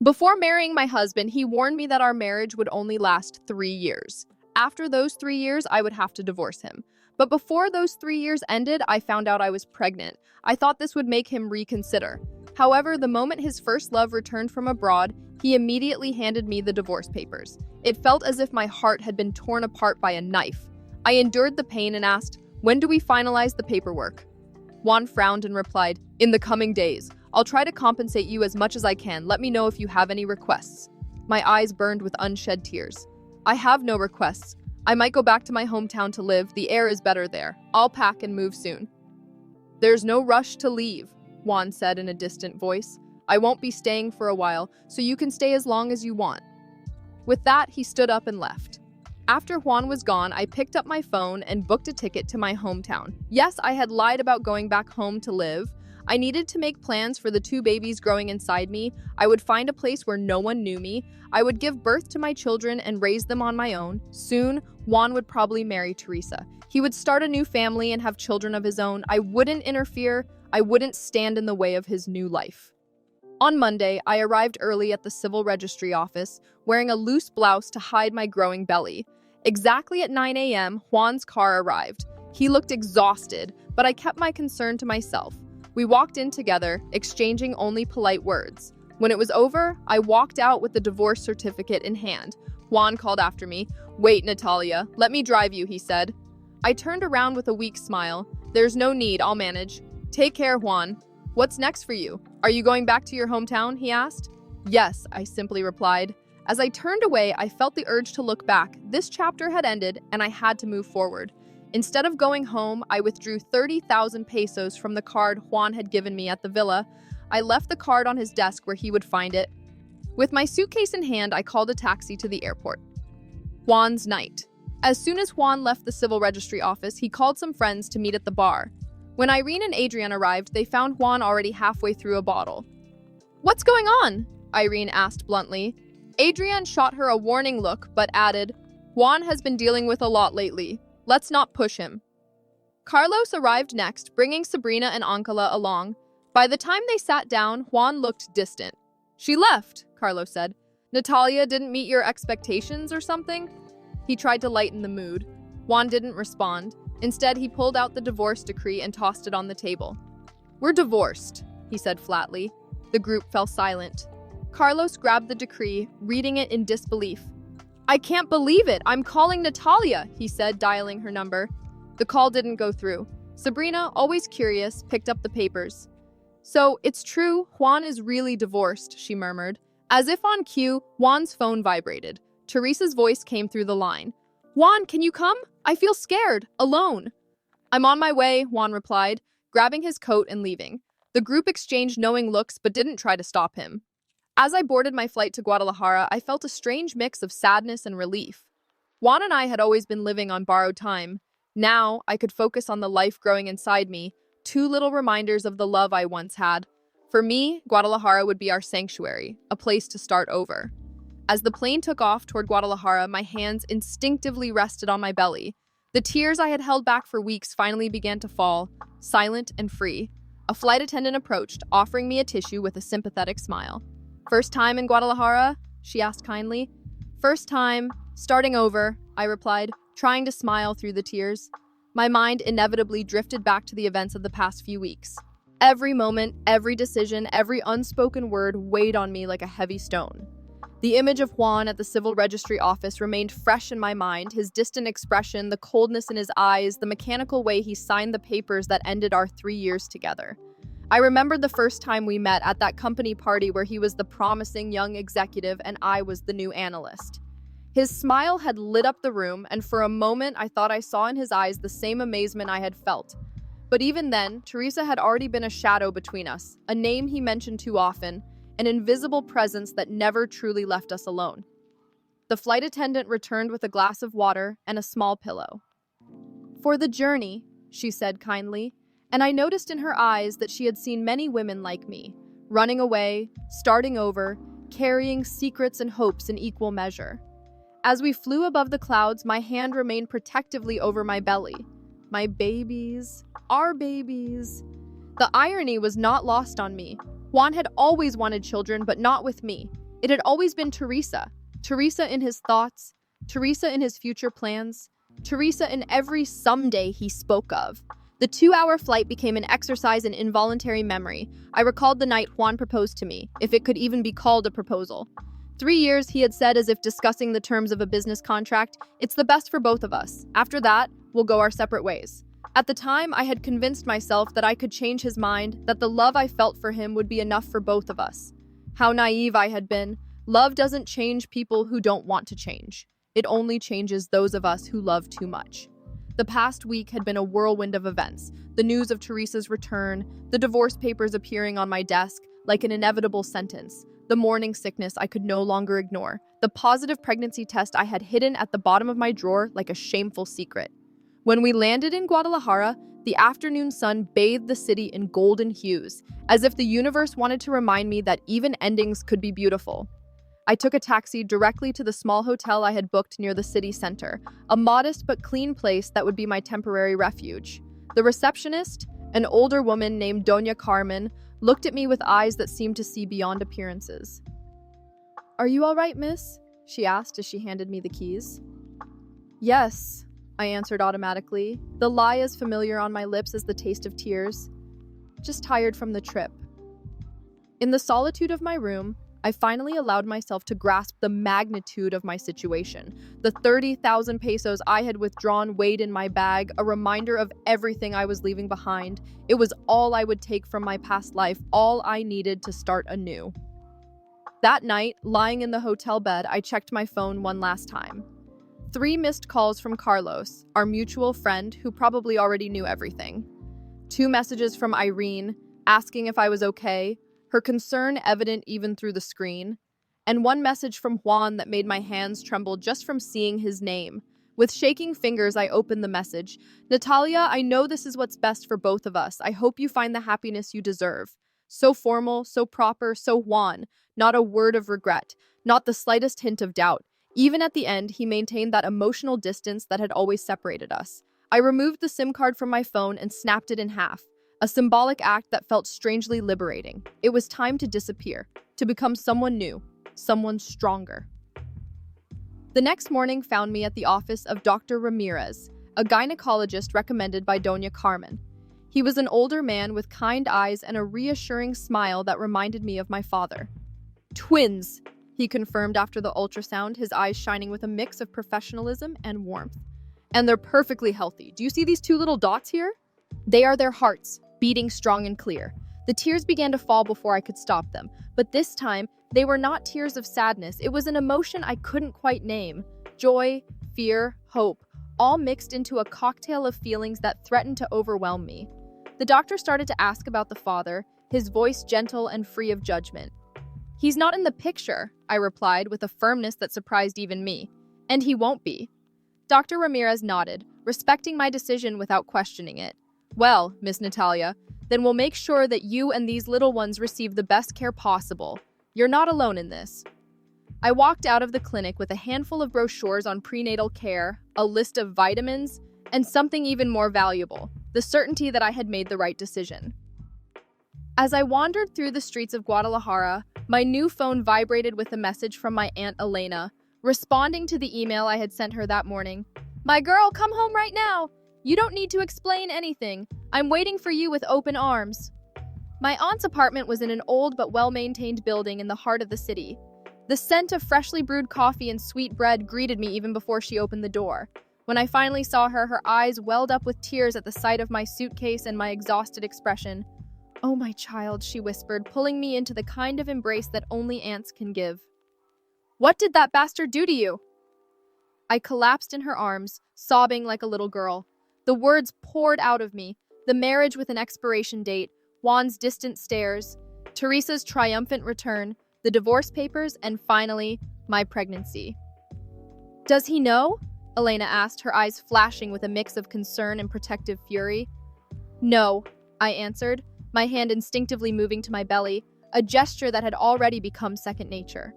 Before marrying my husband, he warned me that our marriage would only last 3 years. After those 3 years, I would have to divorce him. But before those 3 years ended, I found out I was pregnant. I thought this would make him reconsider. However, the moment his first love returned from abroad, he immediately handed me the divorce papers. It felt as if my heart had been torn apart by a knife. I endured the pain and asked, "When do we finalize the paperwork?" Juan frowned and replied, "In the coming days. I'll try to compensate you as much as I can. Let me know if you have any requests." My eyes burned with unshed tears. "I have no requests. I might go back to my hometown to live. The air is better there. I'll pack and move soon." "There's no rush to leave," Juan said in a distant voice. "I won't be staying for a while, so you can stay as long as you want." With that, he stood up and left. After Juan was gone, I picked up my phone and booked a ticket to my hometown. Yes, I had lied about going back home to live. I needed to make plans for the 2 babies growing inside me. I would find a place where no one knew me. I would give birth to my children and raise them on my own. Soon, Juan would probably marry Teresa. He would start a new family and have children of his own. I wouldn't interfere. I wouldn't stand in the way of his new life. On Monday, I arrived early at the civil registry office, wearing a loose blouse to hide my growing belly. Exactly at 9 a.m., Juan's car arrived. He looked exhausted, but I kept my concern to myself. We walked in together, exchanging only polite words. When it was over, I walked out with the divorce certificate in hand. Juan called after me. "Wait, Natalia, let me drive you," he said. I turned around with a weak smile. "There's no need, I'll manage." "Take care, Juan. What's next for you? Are you going back to your hometown?" he asked. "Yes," I simply replied. As I turned away, I felt the urge to look back. This chapter had ended, and I had to move forward. Instead of going home, I withdrew 30,000 pesos from the card Juan had given me at the villa. I left the card on his desk where he would find it. With my suitcase in hand, I called a taxi to the airport. Juan's night. As soon as Juan left the civil registry office, he called some friends to meet at the bar. When Irene and Adrian arrived, they found Juan already halfway through a bottle. "What's going on?" Irene asked bluntly. Adrian shot her a warning look, but added, "Juan has been dealing with a lot lately. Let's not push him." Carlos arrived next, bringing Sabrina and Ancala along. By the time they sat down, Juan looked distant. "She left," Carlos said. "Natalia didn't meet your expectations or something?" He tried to lighten the mood. Juan didn't respond. Instead, he pulled out the divorce decree and tossed it on the table. "We're divorced," he said flatly. The group fell silent. Carlos grabbed the decree, reading it in disbelief. "I can't believe it! I'm calling Natalia," he said, dialing her number. The call didn't go through. Sabrina, always curious, picked up the papers. "So, it's true, Juan is really divorced," she murmured. As if on cue, Juan's phone vibrated. Teresa's voice came through the line. "Juan, can you come? I feel scared, alone." "I'm on my way," Juan replied, grabbing his coat and leaving. The group exchanged knowing looks but didn't try to stop him. As I boarded my flight to Guadalajara, I felt a strange mix of sadness and relief. Juan and I had always been living on borrowed time. Now, I could focus on the life growing inside me, 2 little reminders of the love I once had. For me, Guadalajara would be our sanctuary, a place to start over. As the plane took off toward Guadalajara, my hands instinctively rested on my belly. The tears I had held back for weeks finally began to fall, silent and free. A flight attendant approached, offering me a tissue with a sympathetic smile. "First time in Guadalajara?" she asked kindly. "First time, starting over," I replied, trying to smile through the tears. My mind inevitably drifted back to the events of the past few weeks. Every moment, every decision, every unspoken word weighed on me like a heavy stone. The image of Juan at the civil registry office remained fresh in my mind, his distant expression, the coldness in his eyes, the mechanical way he signed the papers that ended our 3 years together. I remembered the first time we met at that company party where he was the promising young executive and I was the new analyst. His smile had lit up the room, and for a moment I thought I saw in his eyes the same amazement I had felt. But even then, Teresa had already been a shadow between us, a name he mentioned too often, an invisible presence that never truly left us alone. The flight attendant returned with a glass of water and a small pillow. "For the journey," she said kindly, and I noticed in her eyes that she had seen many women like me, running away, starting over, carrying secrets and hopes in equal measure. As we flew above the clouds, my hand remained protectively over my belly. My babies, our babies. The irony was not lost on me. Juan had always wanted children, but not with me. It had always been Teresa. Teresa in his thoughts, Teresa in his future plans, Teresa in every someday he spoke of. The 2-hour flight became an exercise in involuntary memory. I recalled the night Juan proposed to me, if it could even be called a proposal. 3 years, he had said, as if discussing the terms of a business contract. It's the best for both of us. After that, we'll go our separate ways. At the time, I had convinced myself that I could change his mind, that the love I felt for him would be enough for both of us. How naive I had been. Love doesn't change people who don't want to change. It only changes those of us who love too much. The past week had been a whirlwind of events. The news of Teresa's return, the divorce papers appearing on my desk like an inevitable sentence, the morning sickness I could no longer ignore, the positive pregnancy test I had hidden at the bottom of my drawer like a shameful secret. When we landed in Guadalajara, the afternoon sun bathed the city in golden hues, as if the universe wanted to remind me that even endings could be beautiful. I took a taxi directly to the small hotel I had booked near the city center, a modest but clean place that would be my temporary refuge. The receptionist, an older woman named Doña Carmen, looked at me with eyes that seemed to see beyond appearances. "Are you all right, miss?" she asked as she handed me the keys. "Yes," I answered automatically, the lie as familiar on my lips as the taste of tears. "Just tired from the trip." In the solitude of my room, I finally allowed myself to grasp the magnitude of my situation. The 30,000 pesos I had withdrawn weighed in my bag, a reminder of everything I was leaving behind. It was all I would take from my past life, all I needed to start anew. That night, lying in the hotel bed, I checked my phone one last time. 3 missed calls from Carlos, our mutual friend who probably already knew everything. 2 messages from Irene, asking if I was okay, her concern evident even through the screen, and 1 message from Juan that made my hands tremble just from seeing his name. With shaking fingers, I opened the message. "Natalia, I know this is what's best for both of us. I hope you find the happiness you deserve." So formal, so proper, so Juan. Not a word of regret, not the slightest hint of doubt. Even at the end, he maintained that emotional distance that had always separated us. I removed the SIM card from my phone and snapped it in half. A symbolic act that felt strangely liberating. It was time to disappear, to become someone new, someone stronger. The next morning found me at the office of Dr. Ramirez, a gynecologist recommended by Doña Carmen. He was an older man with kind eyes and a reassuring smile that reminded me of my father. "Twins," he confirmed after the ultrasound, his eyes shining with a mix of professionalism and warmth. "And they're perfectly healthy. Do you see these 2 little dots here? They are their hearts, beating strong and clear." The tears began to fall before I could stop them, but this time, they were not tears of sadness. It was an emotion I couldn't quite name. Joy, fear, hope, all mixed into a cocktail of feelings that threatened to overwhelm me. The doctor started to ask about the father, his voice gentle and free of judgment. "He's not in the picture," I replied with a firmness that surprised even me. "And he won't be." Dr. Ramirez nodded, respecting my decision without questioning it. "Well, Miss Natalia, then we'll make sure that you and these little ones receive the best care possible. You're not alone in this." I walked out of the clinic with a handful of brochures on prenatal care, a list of vitamins, and something even more valuable, the certainty that I had made the right decision. As I wandered through the streets of Guadalajara, my new phone vibrated with a message from my Aunt Elena, responding to the email I had sent her that morning. "My girl, come home right now! You don't need to explain anything. I'm waiting for you with open arms." My aunt's apartment was in an old but well-maintained building in the heart of the city. The scent of freshly brewed coffee and sweet bread greeted me even before she opened the door. When I finally saw her, her eyes welled up with tears at the sight of my suitcase and my exhausted expression. "Oh, my child," she whispered, pulling me into the kind of embrace that only aunts can give. "What did that bastard do to you?" I collapsed in her arms, sobbing like a little girl. The words poured out of me. The marriage with an expiration date, Juan's distant stares, Teresa's triumphant return, the divorce papers, and finally, my pregnancy. "Does he know?" Elena asked, her eyes flashing with a mix of concern and protective fury. "No," I answered, my hand instinctively moving to my belly, a gesture that had already become second nature.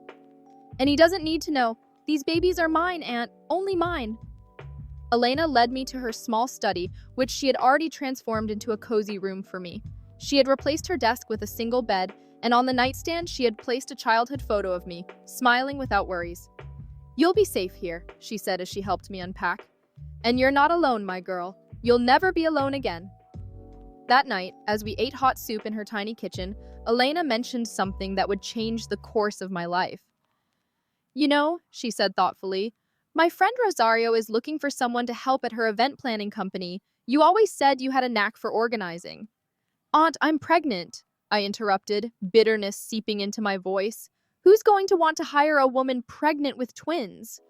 "And he doesn't need to know. These babies are mine, Aunt, only mine." Elena led me to her small study, which she had already transformed into a cozy room for me. She had replaced her desk with a single bed, and on the nightstand she had placed a childhood photo of me, smiling without worries. "You'll be safe here," she said as she helped me unpack. "And you're not alone, my girl. You'll never be alone again." That night, as we ate hot soup in her tiny kitchen, Elena mentioned something that would change the course of my life. "You know," she said thoughtfully, "my friend Rosario is looking for someone to help at her event planning company. You always said you had a knack for organizing." "Aunt, I'm pregnant," I interrupted, bitterness seeping into my voice. "Who's going to want to hire a woman pregnant with twins?"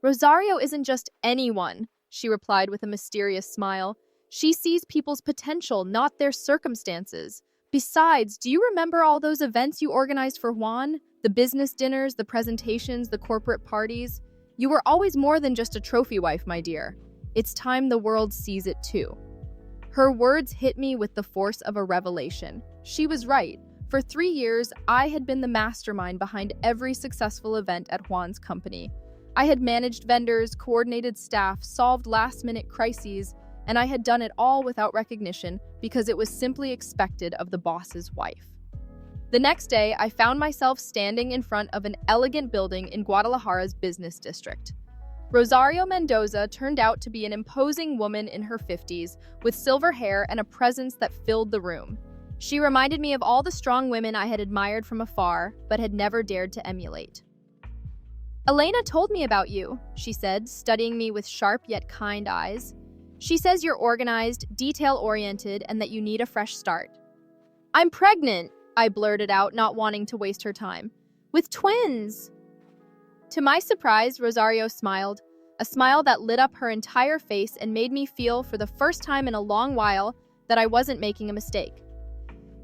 "Rosario isn't just anyone," she replied with a mysterious smile. "She sees people's potential, not their circumstances. Besides, do you remember all those events you organized for Juan? The business dinners, the presentations, the corporate parties? You were always more than just a trophy wife, my dear. It's time the world sees it too." Her words hit me with the force of a revelation. She was right. For 3 years, I had been the mastermind behind every successful event at Juan's company. I had managed vendors, coordinated staff, solved last-minute crises, and I had done it all without recognition because it was simply expected of the boss's wife. The next day, I found myself standing in front of an elegant building in Guadalajara's business district. Rosario Mendoza turned out to be an imposing woman in her 50s, with silver hair and a presence that filled the room. She reminded me of all the strong women I had admired from afar, but had never dared to emulate. "Elena told me about you," she said, studying me with sharp yet kind eyes. "She says you're organized, detail-oriented, and that you need a fresh start." "I'm pregnant," I blurted out, not wanting to waste her time. "With twins!" To my surprise, Rosario smiled, a smile that lit up her entire face and made me feel, for the first time in a long while, that I wasn't making a mistake.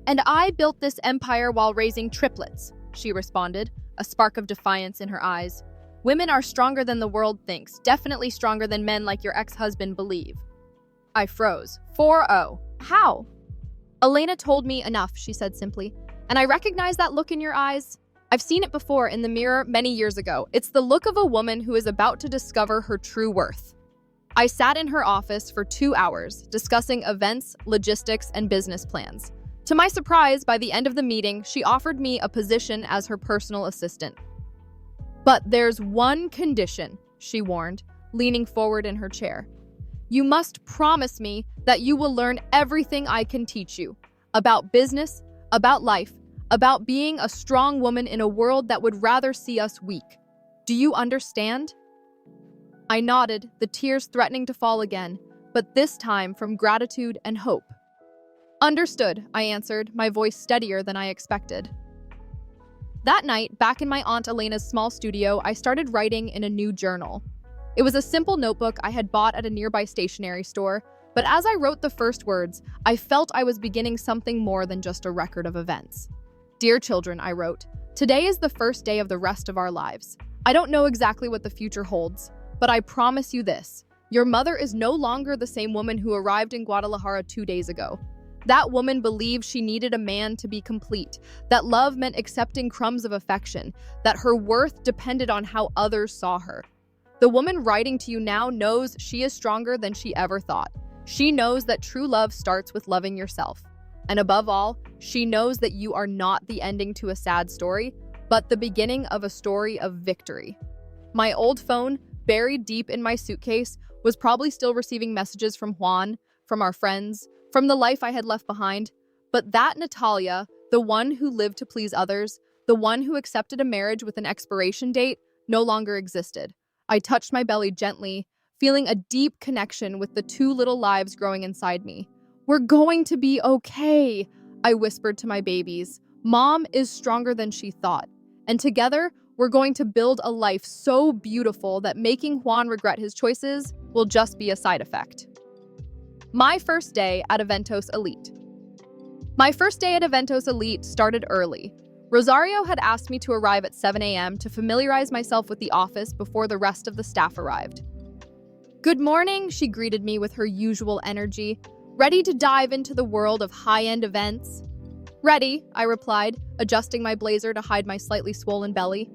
"And I built this empire while raising triplets," she responded, a spark of defiance in her eyes. "Women are stronger than the world thinks, definitely stronger than men like your ex-husband believe." I froze. 4-0. How? "Elena told me enough," she said simply, "and I recognize that look in your eyes. I've seen it before in the mirror many years ago. It's the look of a woman who is about to discover her true worth." I sat in her office for 2 hours, discussing events, logistics, and business plans. To my surprise, by the end of the meeting, she offered me a position as her personal assistant. "But there's one condition," she warned, leaning forward in her chair. "You must promise me that you will learn everything I can teach you. About business, about life, about being a strong woman in a world that would rather see us weak. Do you understand?" I nodded, the tears threatening to fall again, but this time from gratitude and hope. "Understood," I answered, my voice steadier than I expected. That night, back in my Aunt Elena's small studio, I started writing in a new journal. It was a simple notebook I had bought at a nearby stationery store, but as I wrote the first words, I felt I was beginning something more than just a record of events. "Dear children," I wrote, "today is the first day of the rest of our lives. I don't know exactly what the future holds, but I promise you this. Your mother is no longer the same woman who arrived in Guadalajara 2 days ago. That woman believed she needed a man to be complete, that love meant accepting crumbs of affection, that her worth depended on how others saw her. The woman writing to you now knows she is stronger than she ever thought. She knows that true love starts with loving yourself. And above all, she knows that you are not the ending to a sad story, but the beginning of a story of victory." My old phone, buried deep in my suitcase, was probably still receiving messages from Juan, from our friends, from the life I had left behind. But that Natalia, the one who lived to please others, the one who accepted a marriage with an expiration date, no longer existed. I touched my belly gently, feeling a deep connection with the 2 little lives growing inside me. "We're going to be okay," I whispered to my babies. "Mom is stronger than she thought. And together, we're going to build a life so beautiful that making Juan regret his choices will just be a side effect." My first day at Eventos Elite. My first day at Eventos Elite started early. Rosario had asked me to arrive at 7 a.m. to familiarize myself with the office before the rest of the staff arrived. "Good morning," she greeted me with her usual energy. "Ready to dive into the world of high-end events?" "Ready," I replied, adjusting my blazer to hide my slightly swollen belly.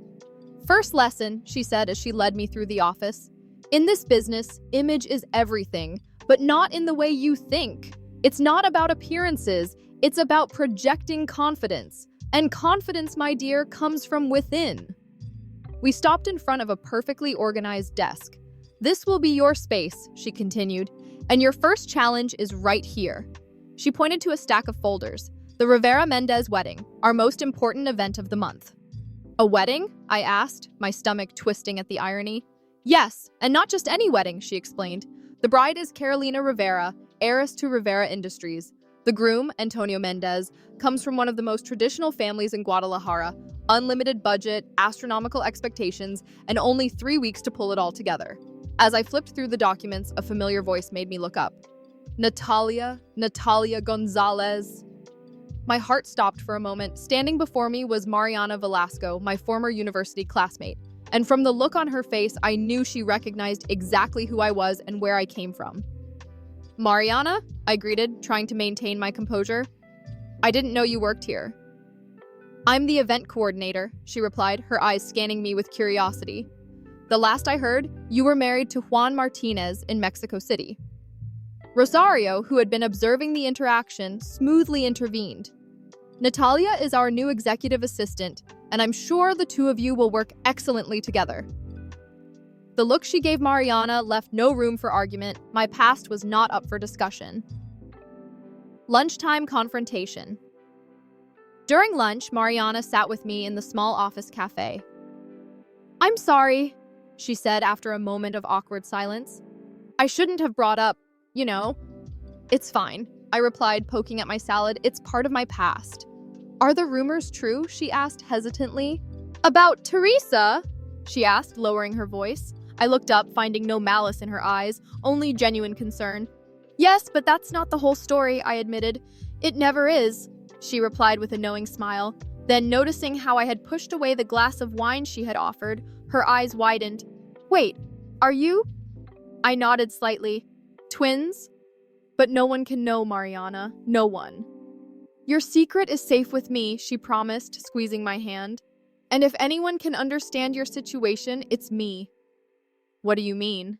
"First lesson," she said as she led me through the office. "In this business, image is everything, but not in the way you think. It's not about appearances, it's about projecting confidence. And confidence, my dear, comes from within. We stopped in front of a perfectly organized desk. This will be your space, she continued, and your first challenge is right here. She pointed to a stack of folders. The Rivera Mendez wedding, our most important event of the month. A wedding? I asked, my stomach twisting at the irony. Yes, and not just any wedding, she explained. The bride is Carolina Rivera, heiress to Rivera Industries. The groom, Antonio Mendez, comes from one of the most traditional families in Guadalajara, unlimited budget, astronomical expectations, and only 3 weeks to pull it all together. As I flipped through the documents, a familiar voice made me look up. Natalia Gonzalez. My heart stopped for a moment. Standing before me was Mariana Velasco, my former university classmate. And from the look on her face, I knew she recognized exactly who I was and where I came from. Mariana? I greeted, trying to maintain my composure. I didn't know you worked here. I'm the event coordinator, she replied, her eyes scanning me with curiosity. The last I heard, you were married to Juan Martinez in Mexico City. Rosario, who had been observing the interaction, smoothly intervened. Natalia is our new executive assistant, and I'm sure the two of you will work excellently together. The look she gave Mariana left no room for argument. My past was not up for discussion. Lunchtime confrontation. During lunch, Mariana sat with me in the small office cafe. I'm sorry, she said after a moment of awkward silence. I shouldn't have brought up, It's fine, I replied, poking at my salad. It's part of my past. Are the rumors true? She asked hesitantly. About Teresa? She asked, lowering her voice. I looked up, finding no malice in her eyes, only genuine concern. Yes, but that's not the whole story, I admitted. It never is, she replied with a knowing smile. Then, noticing how I had pushed away the glass of wine she had offered, her eyes widened. Wait, are you? I nodded slightly. Twins? But no one can know, Mariana. No one. Your secret is safe with me, she promised, squeezing my hand. And if anyone can understand your situation, it's me. What do you mean?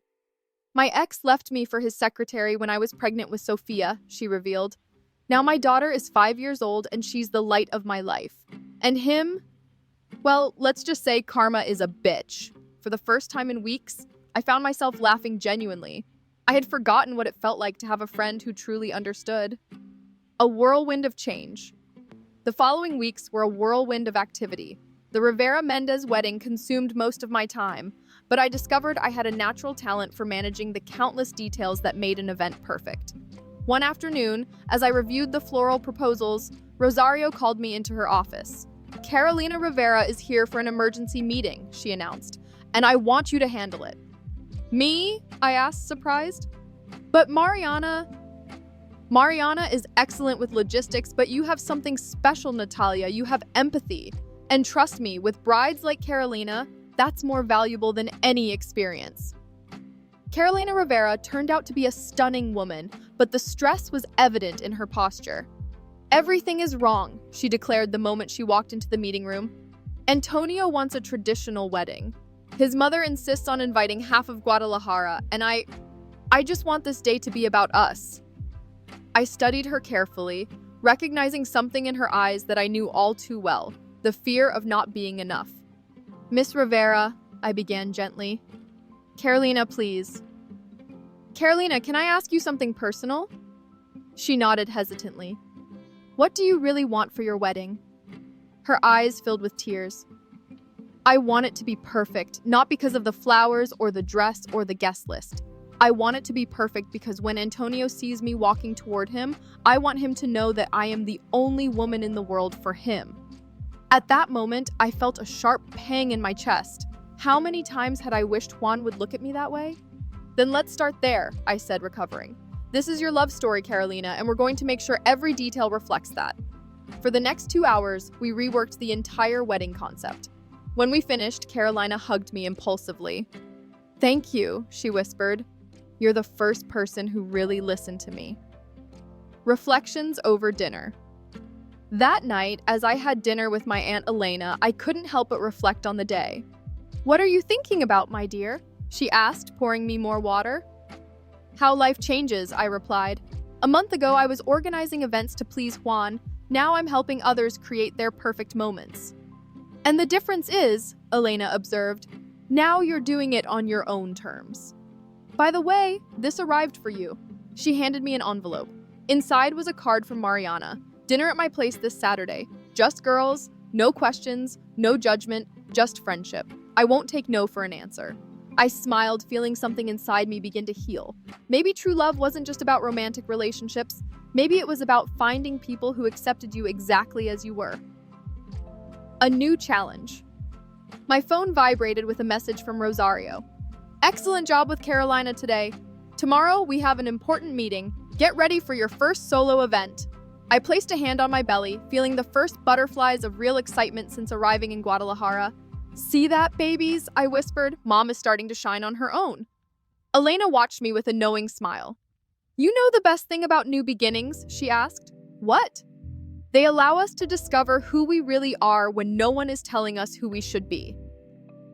My ex left me for his secretary when I was pregnant with Sophia, she revealed. Now my daughter is 5 years old and she's the light of my life. And him? Well, let's just say karma is a bitch. For the first time in weeks, I found myself laughing genuinely. I had forgotten what it felt like to have a friend who truly understood. A whirlwind of change. The following weeks were a whirlwind of activity. The Rivera Mendez wedding consumed most of my time, but I discovered I had a natural talent for managing the countless details that made an event perfect. One afternoon, as I reviewed the floral proposals, Rosario called me into her office. Carolina Rivera is here for an emergency meeting, she announced, and I want you to handle it. Me? I asked, surprised. But Mariana is excellent with logistics, but you have something special, Natalia. You have empathy. And trust me, with brides like Carolina, that's more valuable than any experience. Carolina Rivera turned out to be a stunning woman, but the stress was evident in her posture. Everything is wrong, she declared the moment she walked into the meeting room. Antonio wants a traditional wedding. His mother insists on inviting half of Guadalajara, and I just want this day to be about us. I studied her carefully, recognizing something in her eyes that I knew all too well, the fear of not being enough. Miss Rivera, I began gently. Carolina, please. Carolina, can I ask you something personal? She nodded hesitantly. What do you really want for your wedding? Her eyes filled with tears. I want it to be perfect, not because of the flowers or the dress or the guest list. I want it to be perfect because when Antonio sees me walking toward him, I want him to know that I am the only woman in the world for him. At that moment, I felt a sharp pang in my chest. How many times had I wished Juan would look at me that way? Then let's start there, I said, recovering. This is your love story, Carolina, and we're going to make sure every detail reflects that. For the next 2 hours, we reworked the entire wedding concept. When we finished, Carolina hugged me impulsively. Thank you, she whispered. You're the first person who really listened to me. Reflections over dinner. That night, as I had dinner with my Aunt Elena, I couldn't help but reflect on the day. What are you thinking about, my dear? She asked, pouring me more water. How life changes, I replied. A month ago, I was organizing events to please Juan. Now I'm helping others create their perfect moments. And the difference is, Elena observed, now you're doing it on your own terms. By the way, this arrived for you. She handed me an envelope. Inside was a card from Mariana. Dinner at my place this Saturday. Just girls, no questions, no judgment, just friendship. I won't take no for an answer. I smiled, feeling something inside me begin to heal. Maybe true love wasn't just about romantic relationships. Maybe it was about finding people who accepted you exactly as you were. A new challenge. My phone vibrated with a message from Rosario. Excellent job with Carolina today. Tomorrow we have an important meeting. Get ready for your first solo event. I placed a hand on my belly, feeling the first butterflies of real excitement since arriving in Guadalajara. See that, babies? I whispered. Mom is starting to shine on her own. Elena watched me with a knowing smile. You know the best thing about new beginnings? She asked. What? They allow us to discover who we really are when no one is telling us who we should be.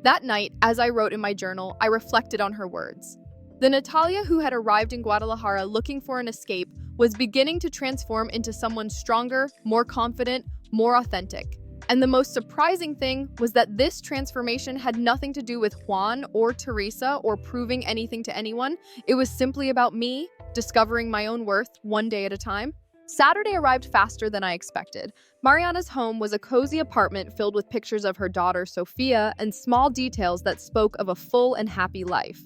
That night, as I wrote in my journal, I reflected on her words. The Natalia who had arrived in Guadalajara looking for an escape was beginning to transform into someone stronger, more confident, more authentic. And the most surprising thing was that this transformation had nothing to do with Juan or Teresa or proving anything to anyone. It was simply about me, discovering my own worth one day at a time. Saturday arrived faster than I expected. Mariana's home was a cozy apartment filled with pictures of her daughter, Sofia, and small details that spoke of a full and happy life.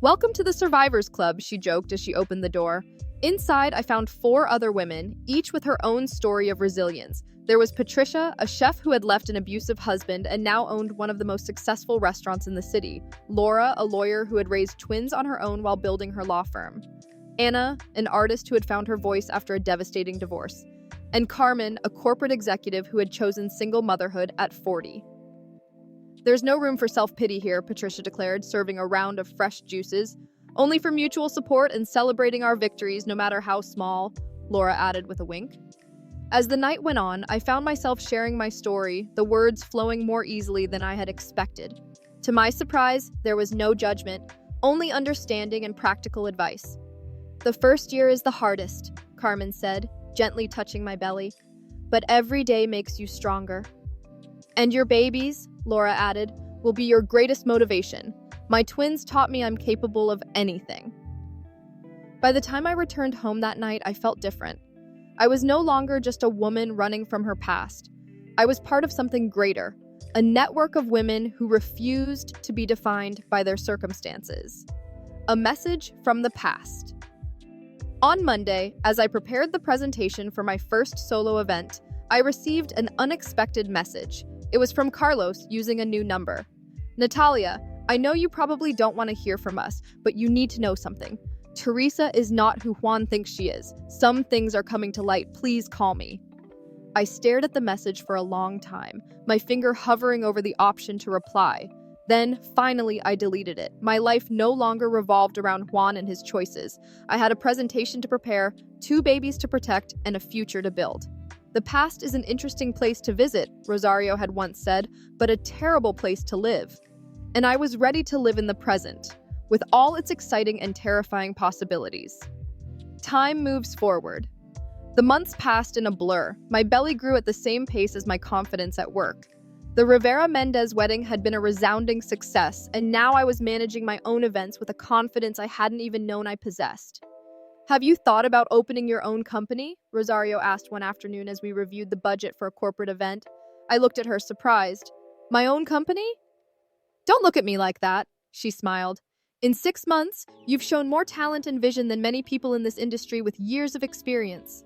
Welcome to the Survivors Club, she joked as she opened the door. Inside, I found 4 other women, each with her own story of resilience. There was Patricia, a chef who had left an abusive husband and now owned one of the most successful restaurants in the city. Laura, a lawyer who had raised twins on her own while building her law firm. Anna, an artist who had found her voice after a devastating divorce. And Carmen, a corporate executive who had chosen single motherhood at 40. There's no room for self-pity here, Patricia declared, serving a round of fresh juices. Only for mutual support and celebrating our victories, no matter how small, Laura added with a wink. As the night went on, I found myself sharing my story, the words flowing more easily than I had expected. To my surprise, there was no judgment, only understanding and practical advice. The first year is the hardest, Carmen said, gently touching my belly. But every day makes you stronger. And your babies, Laura added, will be your greatest motivation. My twins taught me I'm capable of anything. By the time I returned home that night, I felt different. I was no longer just a woman running from her past. I was part of something greater, a network of women who refused to be defined by their circumstances. A message from the past. On Monday, as I prepared the presentation for my first solo event, I received an unexpected message. It was from Carlos using a new number. Natalia, I know you probably don't want to hear from us, but you need to know something. Teresa is not who Juan thinks she is. Some things are coming to light. Please call me. I stared at the message for a long time, my finger hovering over the option to reply. Then, finally, I deleted it. My life no longer revolved around Juan and his choices. I had a presentation to prepare, 2 babies to protect, and a future to build. The past is an interesting place to visit, Rosario had once said, but a terrible place to live. And I was ready to live in the present, with all its exciting and terrifying possibilities. Time moves forward. The months passed in a blur. My belly grew at the same pace as my confidence at work. The Rivera Mendez wedding had been a resounding success, and now I was managing my own events with a confidence I hadn't even known I possessed. Have you thought about opening your own company? Rosario asked one afternoon as we reviewed the budget for a corporate event. I looked at her, surprised. My own company? Don't look at me like that, she smiled. In 6 months, you've shown more talent and vision than many people in this industry with years of experience.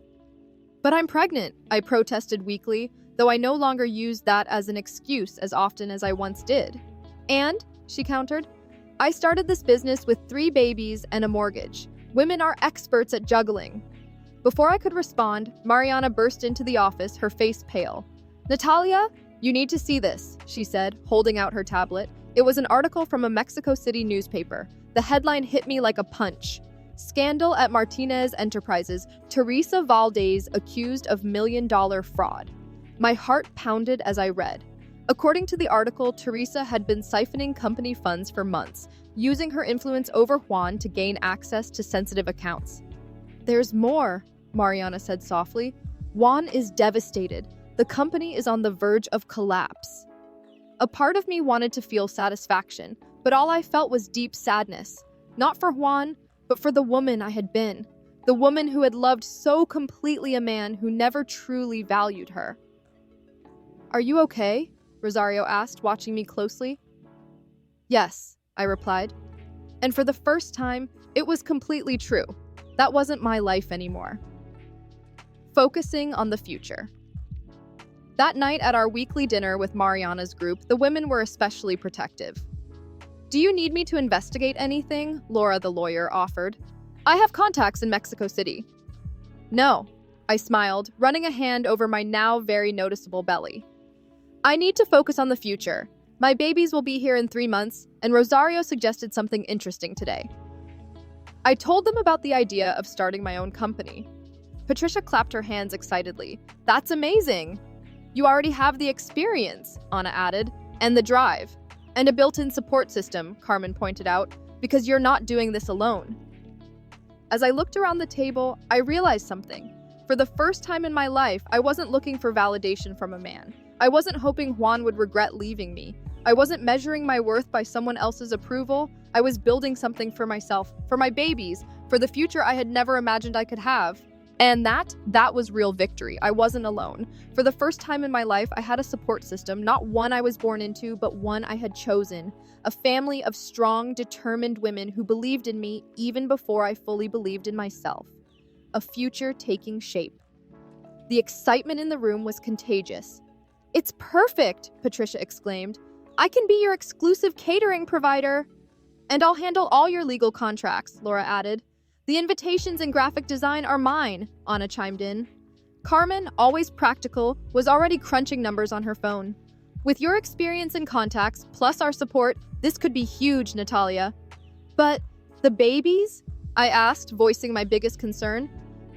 But I'm pregnant, I protested weakly, though I no longer used that as an excuse as often as I once did. And, she countered, I started this business with 3 babies and a mortgage. Women are experts at juggling. Before I could respond, Mariana burst into the office, her face pale. Natalia, you need to see this, she said, holding out her tablet. It was an article from a Mexico City newspaper. The headline hit me like a punch. Scandal at Martinez Enterprises, Teresa Valdez accused of $1 million fraud. My heart pounded as I read. According to the article, Teresa had been siphoning company funds for months, using her influence over Juan to gain access to sensitive accounts. There's more, Mariana said softly. Juan is devastated. The company is on the verge of collapse. A part of me wanted to feel satisfaction, but all I felt was deep sadness. Not for Juan, but for the woman I had been. The woman who had loved so completely a man who never truly valued her. "Are you okay?" Rosario asked, watching me closely. "Yes," I replied. And for the first time, it was completely true. That wasn't my life anymore. Focusing on the future. That night at our weekly dinner with Mariana's group, the women were especially protective. "Do you need me to investigate anything?" Laura the lawyer offered. "I have contacts in Mexico City." "No," I smiled, running a hand over my now very noticeable belly. "I need to focus on the future. My babies will be here in 3 months, and Rosario suggested something interesting today." I told them about the idea of starting my own company. Patricia clapped her hands excitedly. "That's amazing! You already have the experience," Anna added, "and the drive. And a built-in support system," Carmen pointed out, "because you're not doing this alone." As I looked around the table, I realized something. For the first time in my life, I wasn't looking for validation from a man. I wasn't hoping Juan would regret leaving me. I wasn't measuring my worth by someone else's approval. I was building something for myself, for my babies, for the future I had never imagined I could have. And that was real victory. I wasn't alone. For the first time in my life, I had a support system, not one I was born into, but one I had chosen. A family of strong, determined women who believed in me even before I fully believed in myself. A future taking shape. The excitement in the room was contagious. "It's perfect!" Patricia exclaimed. "I can be your exclusive catering provider." "And I'll handle all your legal contracts," Laura added. "The invitations and graphic design are mine," Anna chimed in. Carmen, always practical, was already crunching numbers on her phone. "With your experience and contacts, plus our support, this could be huge, Natalia." "But the babies?" I asked, voicing my biggest concern.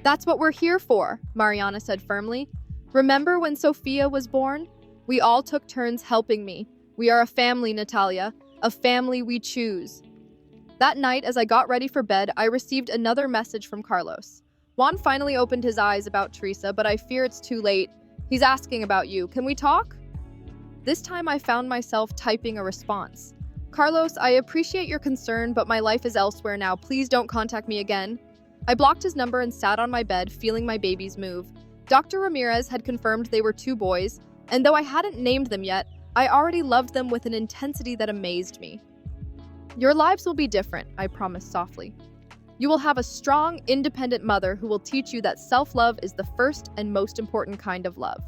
"That's what we're here for," Mariana said firmly. "Remember when Sophia was born? We all took turns helping me. We are a family, Natalia, a family we choose." That night, as I got ready for bed, I received another message from Carlos. "Juan finally opened his eyes about Teresa, but I fear it's too late. He's asking about you. Can we talk?" This time I found myself typing a response. "Carlos, I appreciate your concern, but my life is elsewhere now. Please don't contact me again." I blocked his number and sat on my bed, feeling my babies move. Dr. Ramirez had confirmed they were 2 boys, and though I hadn't named them yet, I already loved them with an intensity that amazed me. "Your lives will be different," I promised softly. "You will have a strong, independent mother who will teach you that self-love is the first and most important kind of love."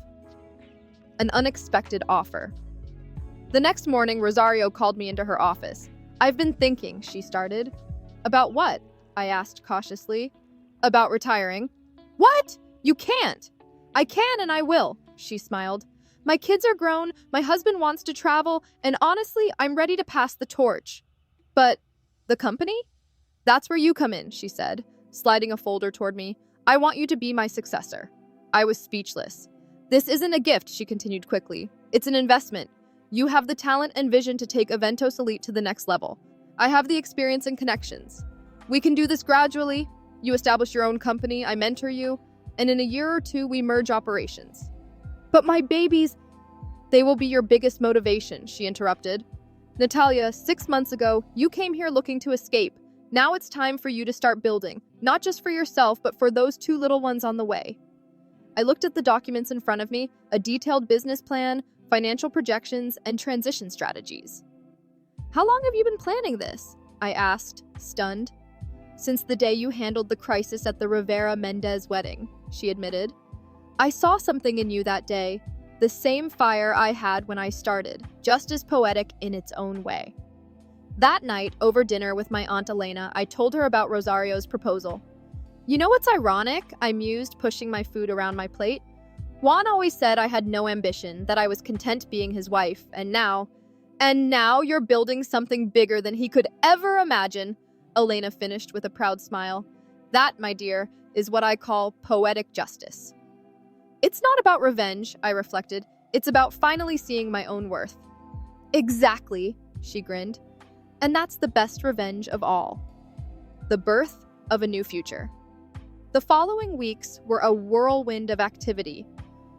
An unexpected offer. The next morning, Rosario called me into her office. "I've been thinking," she started. "About what?" I asked cautiously. "About retiring." "What? You can't!" "I can and I will," she smiled. "My kids are grown, my husband wants to travel, and honestly, I'm ready to pass the torch." "But the company?" "That's where you come in," she said, sliding a folder toward me. "I want you to be my successor." I was speechless. "This isn't a gift," she continued quickly. "It's an investment. You have the talent and vision to take Eventos Elite to the next level. I have the experience and connections. We can do this gradually. You establish your own company, I mentor you, and in a year or 2, we merge operations." "But my babies—" "They will be your biggest motivation," she interrupted. "Natalia, 6 months ago, you came here looking to escape. Now it's time for you to start building, not just for yourself, but for those 2 little ones on the way." I looked at the documents in front of me, a detailed business plan, financial projections, and transition strategies. "How long have you been planning this?" I asked, stunned. "Since the day you handled the crisis at the Rivera Mendez wedding," she admitted. "I saw something in you that day. The same fire I had when I started, just as poetic in its own way." That night, over dinner with my Aunt Elena, I told her about Rosario's proposal. "You know what's ironic?" I mused, pushing my food around my plate. "Juan always said I had no ambition, that I was content being his wife, and now you're building something bigger than he could ever imagine," Elena finished with a proud smile. "That, my dear, is what I call poetic justice." "It's not about revenge," I reflected. "It's about finally seeing my own worth." "Exactly," she grinned. "And that's the best revenge of all. The birth of a new future." The following weeks were a whirlwind of activity.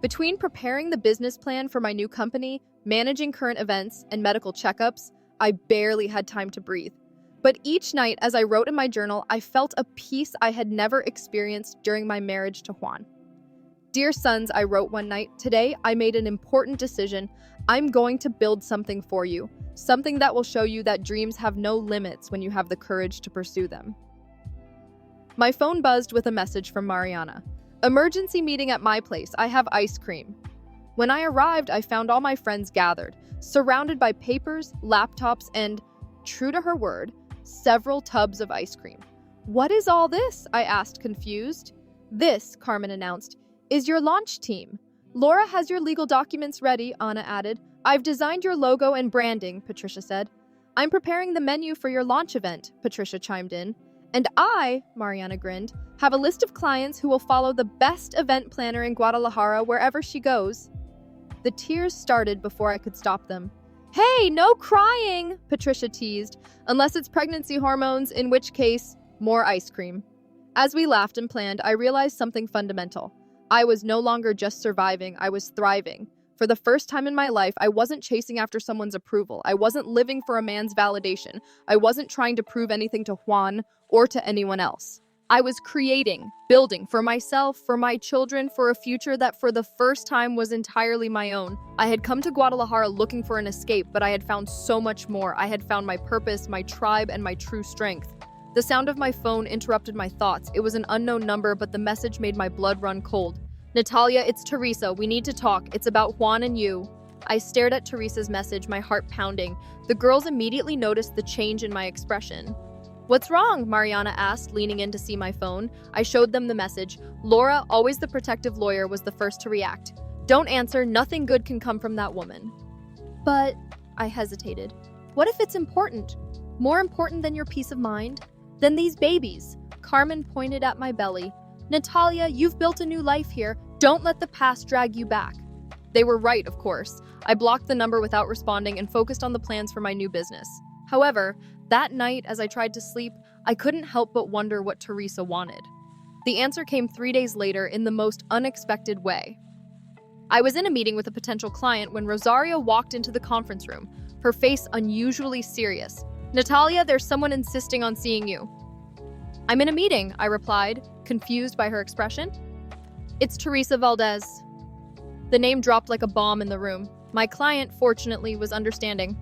Between preparing the business plan for my new company, managing current events, and medical checkups, I barely had time to breathe. But each night, as I wrote in my journal, I felt a peace I had never experienced during my marriage to Juan. Dear sons, I wrote one night, today I made an important decision. I'm going to build something for you, something that will show you that dreams have no limits when you have the courage to pursue them. My phone buzzed with a message from Mariana. Emergency meeting at my place. I have ice cream. When I arrived, I found all my friends gathered, surrounded by papers, laptops, and, true to her word, several tubs of ice cream. What is all this? I asked, confused. This, Carmen announced, is your launch team. Laura has your legal documents ready, Anna added. I've designed your logo and branding, Patricia said. I'm preparing the menu for your launch event, Patricia chimed in. And I, Mariana grinned, have a list of clients who will follow the best event planner in Guadalajara wherever she goes. The tears started before I could stop them. Hey, no crying, Patricia teased, unless it's pregnancy hormones, in which case, more ice cream. As we laughed and planned, I realized something fundamental. I was no longer just surviving, I was thriving. For the first time in my life, I wasn't chasing after someone's approval. I wasn't living for a man's validation. I wasn't trying to prove anything to Juan or to anyone else. I was creating, building for myself, for my children, for a future that for the first time was entirely my own. I had come to Guadalajara looking for an escape, but I had found so much more. I had found my purpose, my tribe, and my true strength. The sound of my phone interrupted my thoughts. It was an unknown number, but the message made my blood run cold. Natalia, it's Teresa. We need to talk. It's about Juan and you. I stared at Teresa's message, my heart pounding. The girls immediately noticed the change in my expression. What's wrong? Mariana asked, leaning in to see my phone. I showed them the message. Laura, always the protective lawyer, was the first to react. Don't answer. Nothing good can come from that woman. But, I hesitated. What if it's important? More important than your peace of mind? Than these babies? Carmen pointed at my belly. Natalia, you've built a new life here. Don't let the past drag you back. They were right, of course. I blocked the number without responding and focused on the plans for my new business. However, that night, as I tried to sleep, I couldn't help but wonder what Teresa wanted. The answer came 3 days later in the most unexpected way. I was in a meeting with a potential client when Rosario walked into the conference room, her face unusually serious. Natalia, there's someone insisting on seeing you. I'm in a meeting, I replied, confused by her expression. It's Teresa Valdez. The name dropped like a bomb in the room. My client, fortunately, was understanding.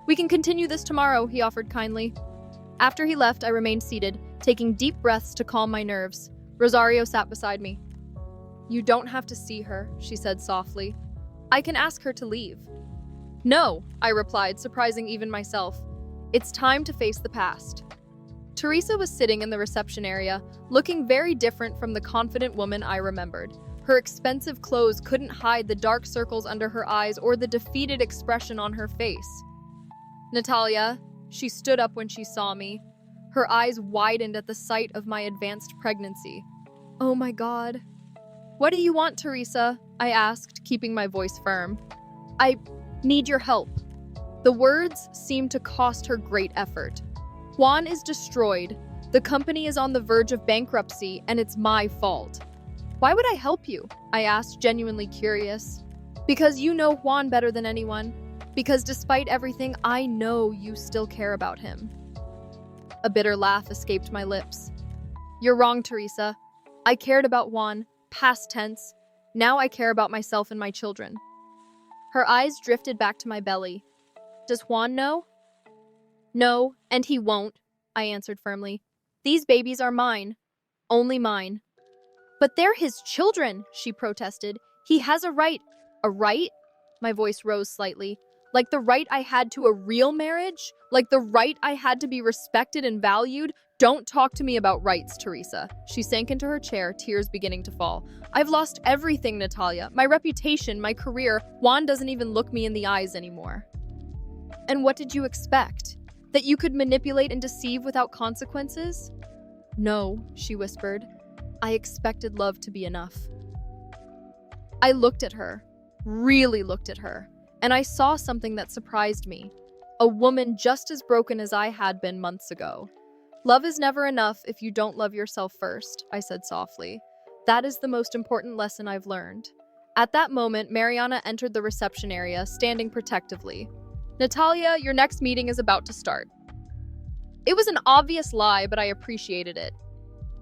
We can continue this tomorrow, he offered kindly. After he left, I remained seated, taking deep breaths to calm my nerves. Rosario sat beside me. You don't have to see her, she said softly. I can ask her to leave. No, I replied, surprising even myself. It's time to face the past. Teresa was sitting in the reception area, looking very different from the confident woman I remembered. Her expensive clothes couldn't hide the dark circles under her eyes or the defeated expression on her face. Natalia, she stood up when she saw me. Her eyes widened at the sight of my advanced pregnancy. Oh my God. What do you want, Teresa? I asked, keeping my voice firm. I need your help. The words seemed to cost her great effort. Juan is destroyed. The company is on the verge of bankruptcy, and it's my fault. Why would I help you? I asked, genuinely curious. Because you know Juan better than anyone. Because despite everything, I know you still care about him. A bitter laugh escaped my lips. You're wrong, Teresa. I cared about Juan, past tense. Now I care about myself and my children. Her eyes drifted back to my belly. Does Juan know? No, and he won't, I answered firmly. These babies are mine. Only mine. But they're his children, she protested. He has a right. A right? My voice rose slightly. Like the right I had to a real marriage? Like the right I had to be respected and valued? Don't talk to me about rights, Teresa. She sank into her chair, tears beginning to fall. I've lost everything, Natalia. My reputation, my career. Juan doesn't even look me in the eyes anymore. And what did you expect? That you could manipulate and deceive without consequences? No, she whispered. I expected love to be enough. I looked at her, really looked at her, and I saw something that surprised me. A woman just as broken as I had been months ago. Love is never enough if you don't love yourself first, I said softly. That is the most important lesson I've learned. At that moment, Mariana entered the reception area, standing protectively. Natalia, your next meeting is about to start. It was an obvious lie, but I appreciated it.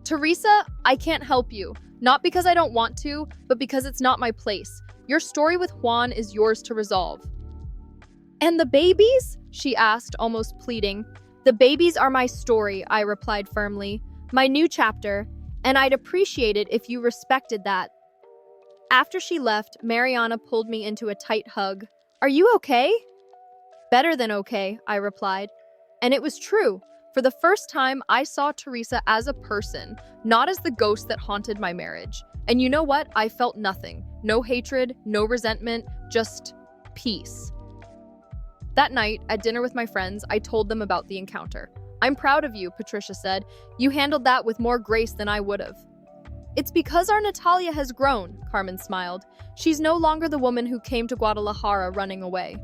Teresa, I can't help you. Not because I don't want to, but because it's not my place. Your story with Juan is yours to resolve. And the babies? She asked, almost pleading. The babies are my story, I replied firmly. My new chapter, and I'd appreciate it if you respected that. After she left, Mariana pulled me into a tight hug. Are you okay? Better than okay, I replied. And it was true. For the first time, I saw Teresa as a person, not as the ghost that haunted my marriage. And you know what? I felt nothing. No hatred, no resentment, just peace. That night, at dinner with my friends, I told them about the encounter. I'm proud of you, Patricia said. You handled that with more grace than I would have. It's because our Natalia has grown, Carmen smiled. She's no longer the woman who came to Guadalajara running away.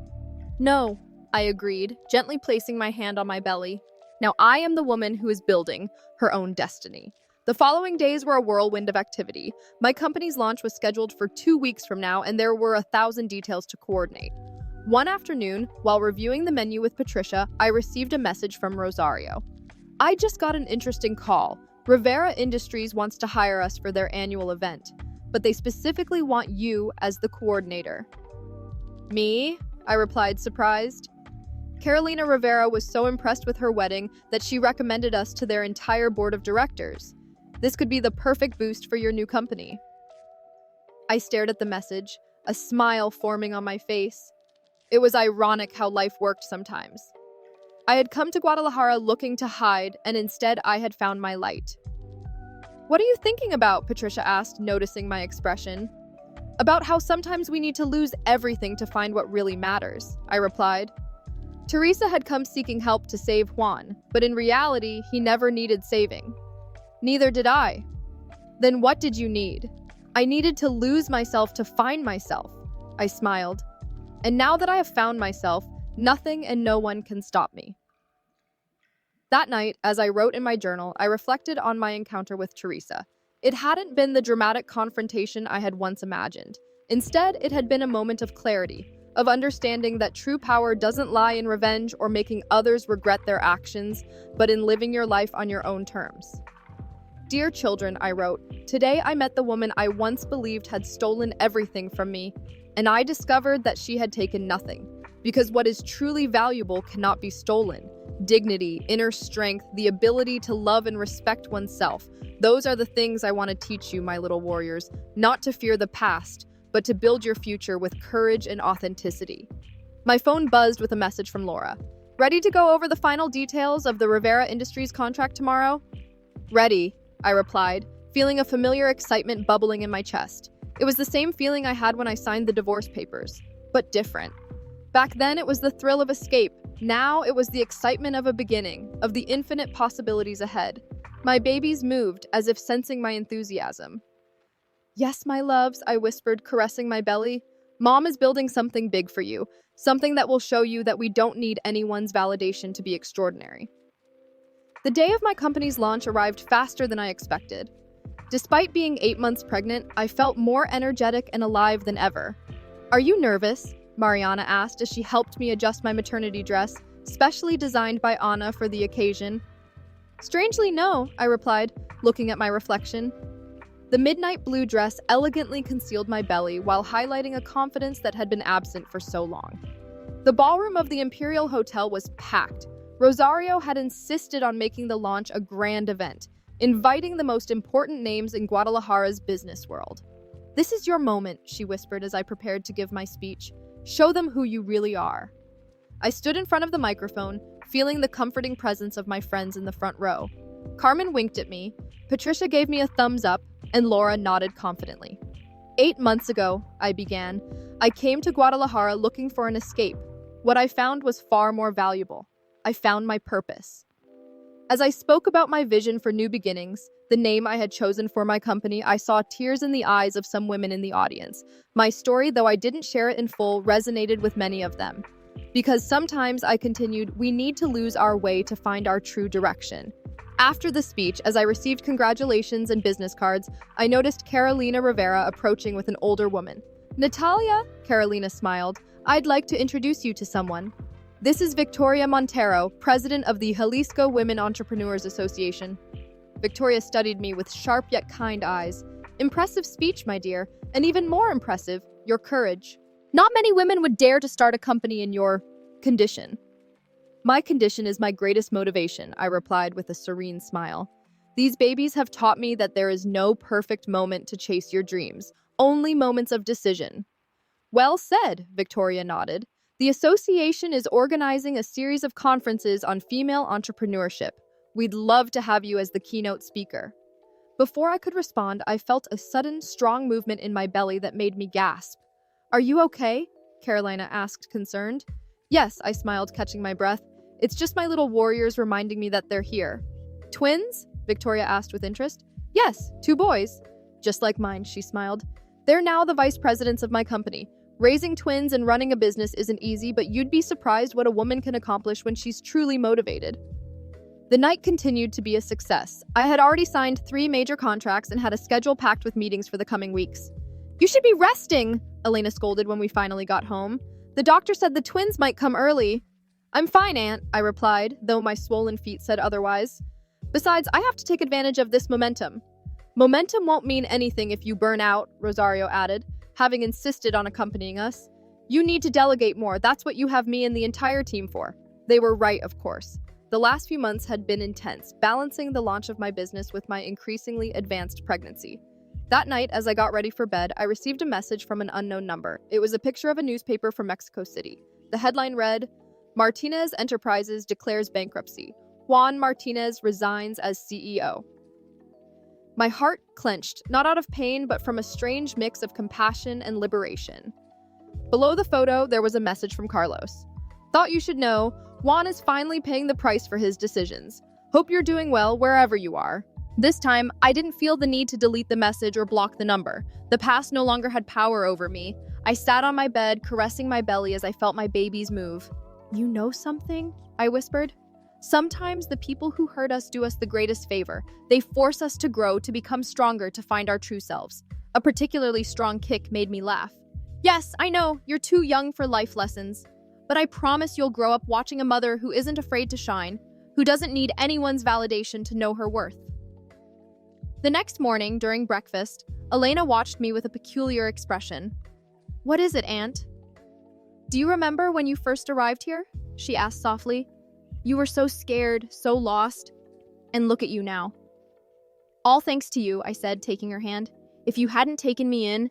No, I agreed, gently placing my hand on my belly. Now I am the woman who is building her own destiny. The following days were a whirlwind of activity. My company's launch was scheduled for 2 weeks from now, and there were 1,000 details to coordinate. One afternoon, while reviewing the menu with Patricia, I received a message from Rosario. I just got an interesting call. Rivera Industries wants to hire us for their annual event, but they specifically want you as the coordinator. Me? I replied, surprised. Carolina Rivera was so impressed with her wedding that she recommended us to their entire board of directors. This could be the perfect boost for your new company. I stared at the message, a smile forming on my face. It was ironic how life worked sometimes. I had come to Guadalajara looking to hide, and instead I had found my light. What are you thinking about? Patricia asked, noticing my expression. About how sometimes we need to lose everything to find what really matters, I replied. Teresa had come seeking help to save Juan, but in reality, he never needed saving. Neither did I. Then what did you need? I needed to lose myself to find myself, I smiled. And now that I have found myself, nothing and no one can stop me. That night, as I wrote in my journal, I reflected on my encounter with Teresa. It hadn't been the dramatic confrontation I had once imagined. Instead, it had been a moment of clarity, of understanding that true power doesn't lie in revenge or making others regret their actions, but in living your life on your own terms. Dear children, I wrote, today I met the woman I once believed had stolen everything from me, and I discovered that she had taken nothing, because what is truly valuable cannot be stolen. Dignity, inner strength, the ability to love and respect oneself. Those are the things I want to teach you, my little warriors, not to fear the past, but to build your future with courage and authenticity. My phone buzzed with a message from Laura. Ready to go over the final details of the Rivera Industries contract tomorrow? Ready, I replied, feeling a familiar excitement bubbling in my chest. It was the same feeling I had when I signed the divorce papers, but different. Back then, it was the thrill of escape. Now, it was the excitement of a beginning, of the infinite possibilities ahead. My babies moved, as if sensing my enthusiasm. Yes, my loves, I whispered, caressing my belly. Mom is building something big for you, something that will show you that we don't need anyone's validation to be extraordinary. The day of my company's launch arrived faster than I expected. Despite being 8 months pregnant, I felt more energetic and alive than ever. Are you nervous? Mariana asked as she helped me adjust my maternity dress, specially designed by Anna for the occasion. Strangely, no, I replied, looking at my reflection. The midnight blue dress elegantly concealed my belly while highlighting a confidence that had been absent for so long. The ballroom of the Imperial Hotel was packed. Rosario had insisted on making the launch a grand event, inviting the most important names in Guadalajara's business world. This is your moment, she whispered as I prepared to give my speech. Show them who you really are. I stood in front of the microphone, feeling the comforting presence of my friends in the front row. Carmen winked at me, Patricia gave me a thumbs up, and Laura nodded confidently. 8 months ago, I began, I came to Guadalajara looking for an escape. What I found was far more valuable. I found my purpose. As I spoke about my vision for new beginnings, the name I had chosen for my company, I saw tears in the eyes of some women in the audience. My story, though I didn't share it in full, resonated with many of them. Because sometimes, I continued, we need to lose our way to find our true direction. After the speech, as I received congratulations and business cards, I noticed Carolina Rivera approaching with an older woman. Natalia, Carolina smiled, I'd like to introduce you to someone. This is Victoria Montero, president of the Jalisco Women Entrepreneurs Association. Victoria studied me with sharp yet kind eyes. Impressive speech, my dear, and even more impressive, your courage. Not many women would dare to start a company in your condition. My condition is my greatest motivation, I replied with a serene smile. These babies have taught me that there is no perfect moment to chase your dreams, only moments of decision. Well said, Victoria nodded. The association is organizing a series of conferences on female entrepreneurship. We'd love to have you as the keynote speaker. Before I could respond, I felt a sudden, strong movement in my belly that made me gasp. Are you okay? Carolina asked, concerned. Yes, I smiled, catching my breath. It's just my little warriors reminding me that they're here. Twins? Victoria asked with interest. Yes, 2 boys. Just like mine, she smiled. They're now the vice presidents of my company. Raising twins and running a business isn't easy, but you'd be surprised what a woman can accomplish when she's truly motivated. The night continued to be a success. I had already signed 3 major contracts and had a schedule packed with meetings for the coming weeks. You should be resting, Elena scolded when we finally got home. The doctor said the twins might come early. I'm fine, Aunt, I replied, though my swollen feet said otherwise. Besides, I have to take advantage of this momentum. Momentum won't mean anything if you burn out, Rosario added, having insisted on accompanying us. You need to delegate more. That's what you have me and the entire team for. They were right, of course. The last few months had been intense, balancing the launch of my business with my increasingly advanced pregnancy. That night, as I got ready for bed, I received a message from an unknown number. It was a picture of a newspaper from Mexico City. The headline read, Martinez Enterprises declares bankruptcy. Juan Martinez resigns as CEO. My heart clenched, not out of pain, but from a strange mix of compassion and liberation. Below the photo, there was a message from Carlos. Thought you should know, Juan is finally paying the price for his decisions. Hope you're doing well wherever you are. This time, I didn't feel the need to delete the message or block the number. The past no longer had power over me. I sat on my bed, caressing my belly as I felt my babies move. You know something? I whispered. Sometimes the people who hurt us do us the greatest favor. They force us to grow, to become stronger, to find our true selves. A particularly strong kick made me laugh. Yes, I know, you're too young for life lessons. But I promise you'll grow up watching a mother who isn't afraid to shine, who doesn't need anyone's validation to know her worth. The next morning, during breakfast, Elena watched me with a peculiar expression. What is it, Aunt? Do you remember when you first arrived here? She asked softly. You were so scared, so lost. And look at you now. All thanks to you, I said, taking her hand. If you hadn't taken me in...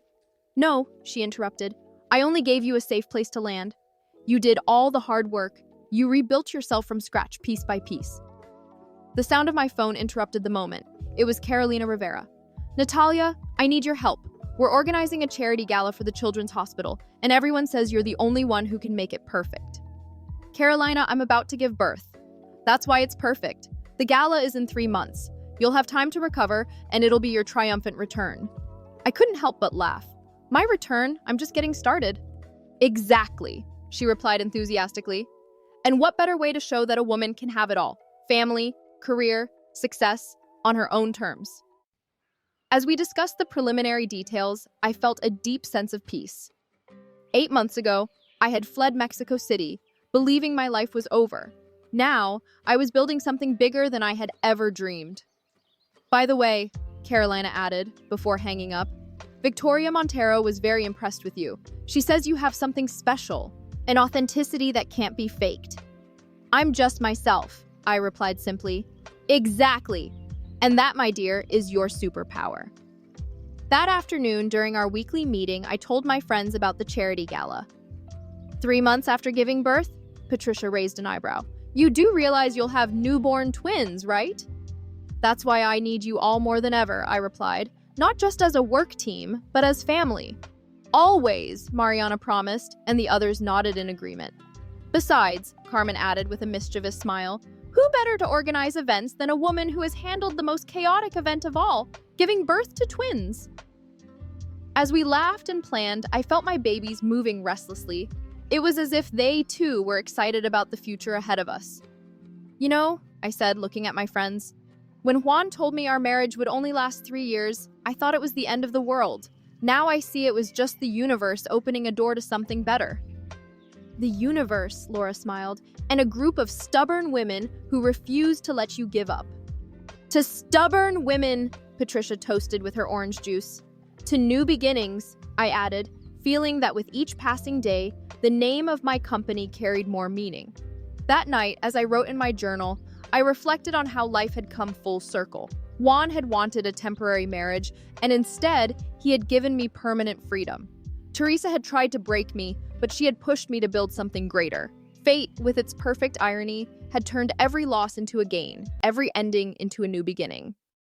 No, she interrupted. I only gave you a safe place to land. You did all the hard work. You rebuilt yourself from scratch, piece by piece. The sound of my phone interrupted the moment. It was Carolina Rivera. Natalia, I need your help. We're organizing a charity gala for the Children's Hospital, and everyone says you're the only one who can make it perfect. Carolina, I'm about to give birth. That's why it's perfect. The gala is in 3 months. You'll have time to recover, and it'll be your triumphant return. I couldn't help but laugh. My return? I'm just getting started. Exactly, she replied enthusiastically. And what better way to show that a woman can have it all? Family, career, success, on her own terms. As we discussed the preliminary details, I felt a deep sense of peace. 8 months ago, I had fled Mexico City, believing my life was over. Now, I was building something bigger than I had ever dreamed. By the way, Carolina added, before hanging up, Victoria Montero was very impressed with you. She says you have something special, an authenticity that can't be faked. I'm just myself, I replied simply. Exactly. And that, my dear, is your superpower. That afternoon, during our weekly meeting, I told my friends about the charity gala. 3 months after giving birth? Patricia raised an eyebrow. You do realize you'll have newborn twins, right? That's why I need you all more than ever, I replied. Not just as a work team, but as family. Always, Mariana promised, and the others nodded in agreement. Besides, Carmen added with a mischievous smile, who better to organize events than a woman who has handled the most chaotic event of all, giving birth to twins? As we laughed and planned, I felt my babies moving restlessly. It was as if they, too, were excited about the future ahead of us. You know, I said, looking at my friends, When Juan told me our marriage would only last 3 years, I thought it was the end of the world. Now I see it was just the universe opening a door to something better. The universe, Laura smiled, and a group of stubborn women who refuse to let you give up. To stubborn women, Patricia toasted with her orange juice. To new beginnings, I added, feeling that with each passing day, the name of my company carried more meaning. That night, as I wrote in my journal, I reflected on how life had come full circle. Juan had wanted a temporary marriage, and instead, he had given me permanent freedom. Teresa had tried to break me, but she had pushed me to build something greater. Fate, with its perfect irony, had turned every loss into a gain, every ending into a new beginning.